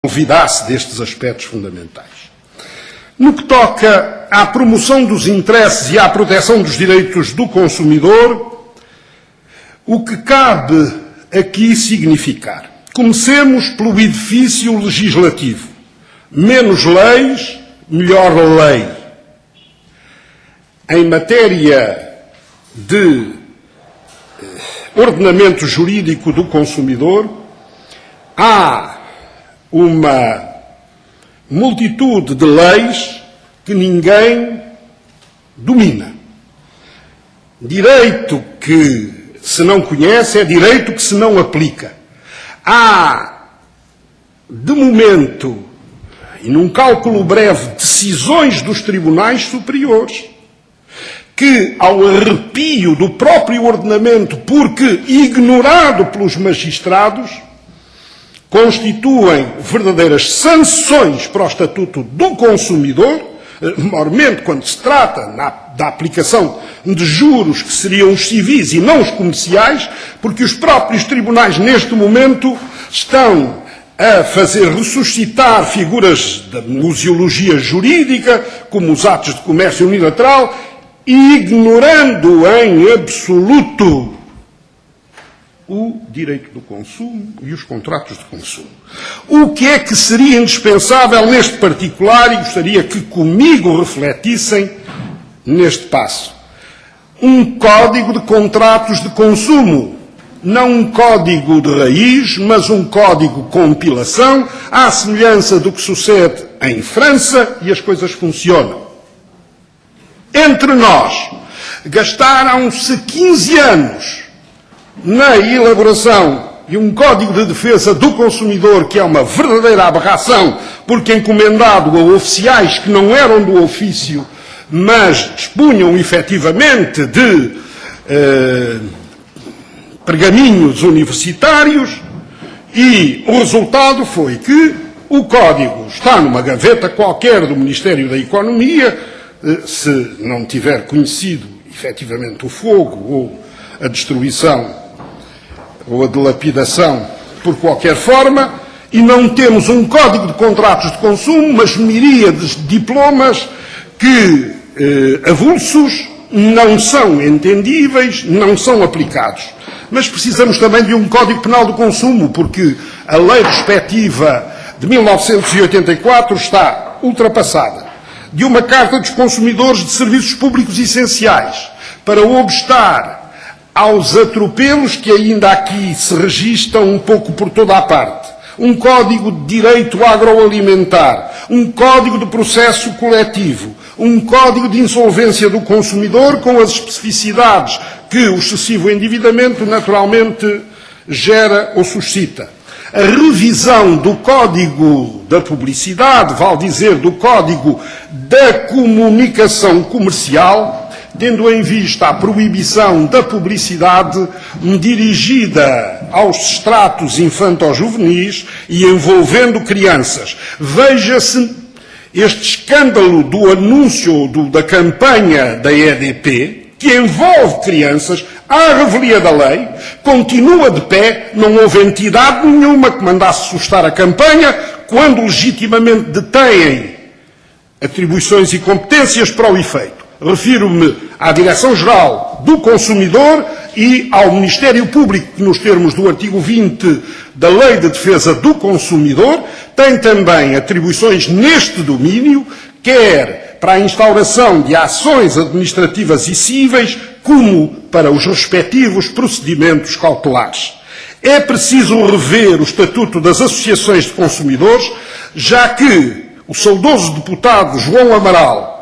olvidasse destes aspectos fundamentais. No que toca à promoção dos interesses e à proteção dos direitos do consumidor, o que cabe aqui significar. Comecemos pelo edifício legislativo. Menos leis, melhor lei. Em matéria de ordenamento jurídico do consumidor, há uma multitude de leis que ninguém domina. Direito que se não conhece é direito que se não aplica. Há, de momento, e num cálculo breve, decisões dos tribunais superiores que, ao arrepio do próprio ordenamento, porque ignorado pelos magistrados, constituem verdadeiras sanções para o Estatuto do Consumidor, maiormente quando se trata da aplicação de juros que seriam os civis e não os comerciais, porque os próprios tribunais, neste momento, estão a fazer ressuscitar figuras da museologia jurídica, como os atos de comércio unilateral, ignorando em absoluto o direito do consumo e os contratos de consumo. O que é que seria indispensável neste particular, e gostaria que comigo refletissem neste passo? Um código de contratos de consumo. Não um código de raiz, mas um código compilação, à semelhança do que sucede em França, e as coisas funcionam. Entre nós, gastaram-se 15 anos na elaboração de um Código de Defesa do Consumidor, que é uma verdadeira aberração, porque encomendado a oficiais que não eram do ofício, mas dispunham efetivamente de pergaminhos universitários, e o resultado foi que o Código está numa gaveta qualquer do Ministério da Economia, se não tiver conhecido efetivamente o fogo ou a destruição ou a dilapidação por qualquer forma, e não temos um código de contratos de consumo, mas miríades de diplomas que, avulsos, não são entendíveis, não são aplicados. Mas precisamos também de um Código Penal do Consumo, porque a lei respectiva de 1984 está ultrapassada. De uma Carta dos Consumidores de Serviços Públicos Essenciais, para obstar aos atropelos que ainda aqui se registram um pouco por toda a parte. Um Código de Direito Agroalimentar, um Código de Processo Coletivo, um Código de Insolvência do Consumidor, com as especificidades que o excessivo endividamento naturalmente gera ou suscita. A revisão do Código da Publicidade, vale dizer, do Código da Comunicação Comercial, tendo em vista a proibição da publicidade dirigida aos extratos infanto-juvenis e envolvendo crianças. Veja-se este escândalo do anúncio da campanha da EDP, que envolve crianças, à revelia da lei, continua de pé, não houve entidade nenhuma que mandasse sustar a campanha, quando legitimamente detêm atribuições e competências para o efeito. Refiro-me à Direção-Geral do Consumidor e ao Ministério Público, que, nos termos do artigo 20 da Lei de Defesa do Consumidor, tem também atribuições neste domínio, quer para a instauração de ações administrativas e cíveis, como para os respectivos procedimentos cautelares. É preciso rever o Estatuto das Associações de Consumidores, já que o saudoso deputado João Amaral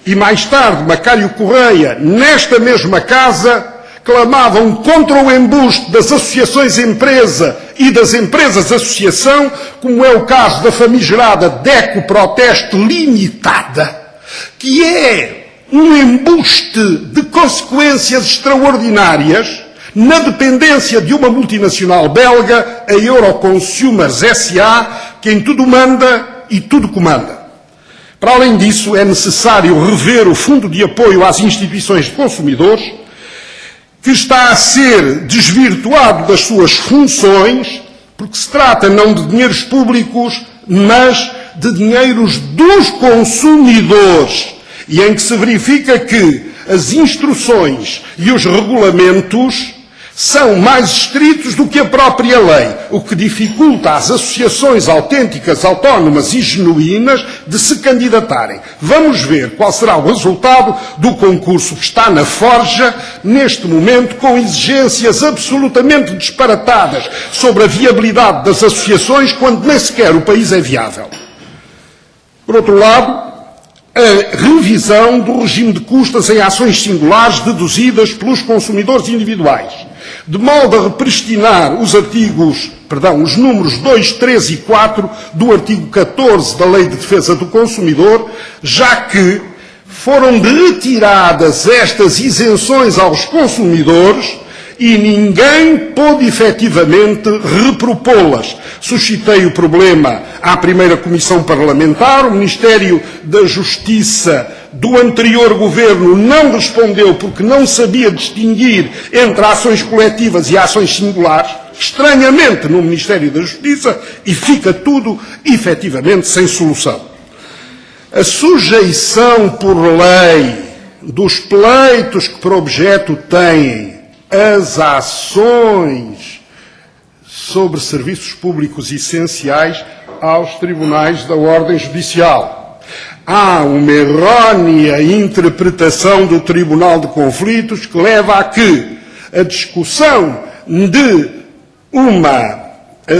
e mais tarde Macário Correia, nesta mesma casa, clamavam contra o embuste das associações-empresa e das empresas-associação, como é o caso da famigerada DECO Proteste Limitada, que é um embuste de consequências extraordinárias na dependência de uma multinacional belga, a Euroconsumers S.A., que em tudo manda e tudo comanda. Para além disso, é necessário rever o Fundo de Apoio às Instituições de Consumidores, que está a ser desvirtuado das suas funções, porque se trata não de dinheiros públicos, mas de dinheiros dos consumidores, e em que se verifica que as instruções e os regulamentos são mais estritos do que a própria lei, o que dificulta às associações autênticas, autónomas e genuínas de se candidatarem. Vamos ver qual será o resultado do concurso que está na forja, neste momento, com exigências absolutamente disparatadas sobre a viabilidade das associações, quando nem sequer o país é viável. Por outro lado, a revisão do regime de custas em ações singulares deduzidas pelos consumidores individuais, de modo a repristinar os números 2, 3 e 4 do artigo 14 da Lei de Defesa do Consumidor, já que foram retiradas estas isenções aos consumidores e ninguém pôde efetivamente repropô-las. Suscitei o problema à primeira Comissão Parlamentar, o Ministério da Justiça do anterior governo não respondeu porque não sabia distinguir entre ações coletivas e ações singulares, estranhamente no Ministério da Justiça, e fica tudo efetivamente sem solução. A sujeição por lei dos pleitos que por objeto têm as ações sobre serviços públicos essenciais aos tribunais da ordem judicial. Há uma errónea interpretação do Tribunal de Conflitos que leva a que a discussão de uma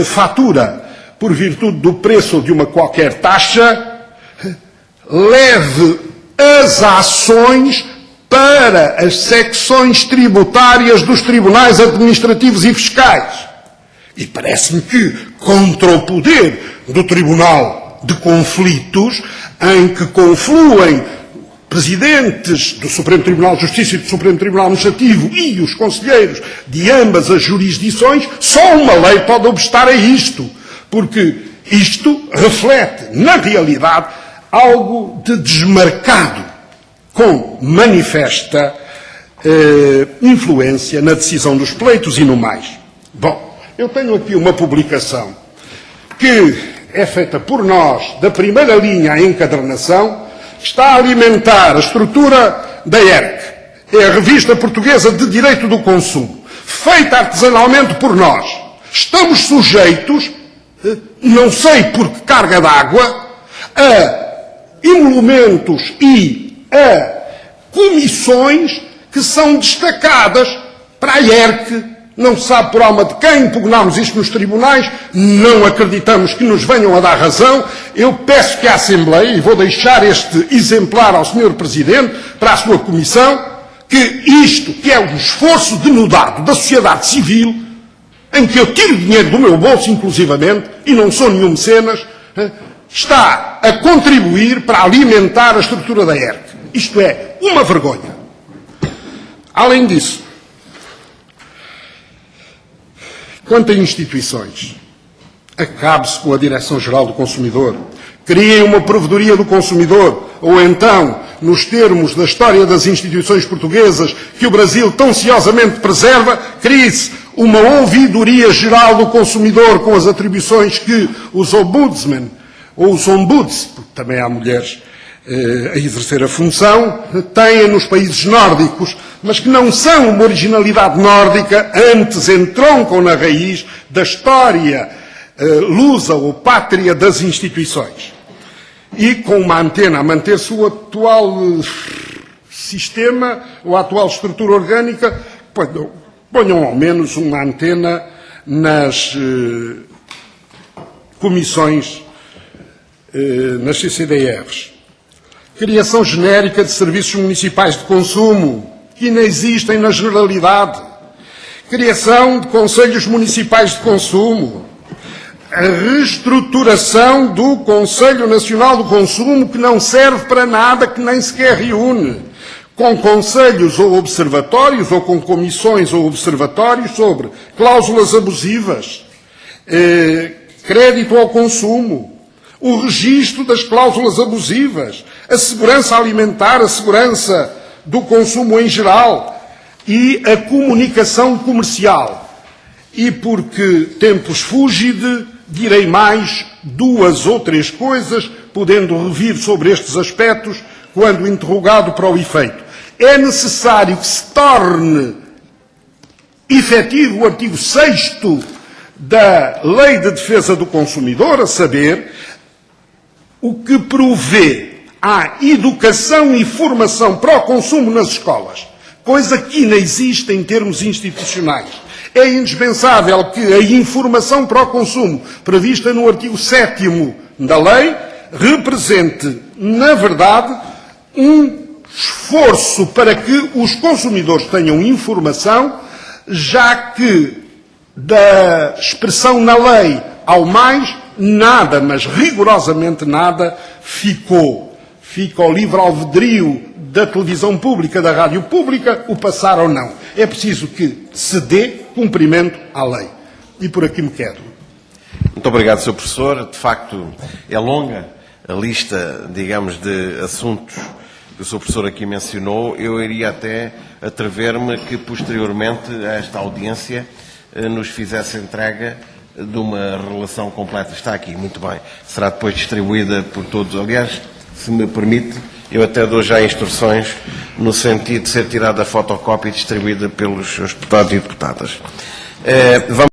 fatura por virtude do preço ou de uma qualquer taxa leve as ações para as secções tributárias dos tribunais administrativos e fiscais. E parece-me que, contra o poder do Tribunal de Conflitos, em que confluem presidentes do Supremo Tribunal de Justiça e do Supremo Tribunal Administrativo e os conselheiros de ambas as jurisdições, só uma lei pode obstar a isto, porque isto reflete, na realidade, algo de desmarcado, com manifesta influência na decisão dos pleitos e no mais. Bom, eu tenho aqui uma publicação que é feita por nós, da primeira linha à encadernação, que está a alimentar a estrutura da ERC. É a Revista Portuguesa de Direito do Consumo, feita artesanalmente por nós. Estamos sujeitos, não sei por que carga d'água, a emolumentos e a comissões que são destacadas para a ERC. Não se sabe por alma de quem impugnámos isto nos tribunais, não acreditamos que nos venham a dar razão. Eu peço que a Assembleia, e vou deixar este exemplar ao Sr. Presidente, para a sua Comissão, que isto, que é um esforço denudado da sociedade civil, em que eu tiro dinheiro do meu bolso, inclusivamente, e não sou nenhum mecenas, está a contribuir para alimentar a estrutura da ERC. Isto é uma vergonha. Além disso, quanto a instituições, acabe-se com a Direção-Geral do Consumidor, criem uma Provedoria do Consumidor, ou então, nos termos da história das instituições portuguesas que o Brasil tão ciosamente preserva, crie-se uma Ouvidoria Geral do Consumidor com as atribuições que os ombudsmen, ou os ombuds, porque também há mulheres a exercer a função, têm nos países nórdicos, mas que não são uma originalidade nórdica, antes entroncam na raiz da história lusa ou pátria das instituições. E com uma antena a manter-se o atual sistema, ou a atual estrutura orgânica, ponham ao menos uma antena nas comissões, nas CCDRs. Criação genérica de serviços municipais de consumo, que inexistem na generalidade. Criação de conselhos municipais de consumo. A reestruturação do Conselho Nacional do Consumo, que não serve para nada, que nem sequer reúne. Com conselhos ou observatórios, ou com comissões ou observatórios sobre cláusulas abusivas, crédito ao consumo, o registro das cláusulas abusivas, a segurança alimentar, a segurança do consumo em geral e a comunicação comercial. E porque tempus fugit, direi mais 2 ou 3 coisas, podendo revir sobre estes aspectos quando interrogado para o efeito. É necessário que se torne efetivo o artigo 6º da Lei de Defesa do Consumidor, a saber, o que provê à educação e formação para o consumo nas escolas, coisa que não existe em termos institucionais. É indispensável que a informação para o consumo, prevista no artigo 7º da lei, represente, na verdade, um esforço para que os consumidores tenham informação, já que da expressão na lei ao mais, nada, mas rigorosamente nada, ficou. Fica ao livre albedrio da televisão pública, da rádio pública, o passar ou não. É preciso que se dê cumprimento à lei. E por aqui me quedo. Muito obrigado, Sr. Professor. De facto, é longa a lista, digamos, de assuntos que o Sr. Professor aqui mencionou. Eu iria até atrever-me que, posteriormente a esta audiência, nos fizesse entrega de uma relação completa. Está aqui, muito bem. Será depois distribuída por todos. Aliás, se me permite, eu até dou já instruções no sentido de ser tirada a fotocópia e distribuída pelos seus deputados e deputadas. Vamos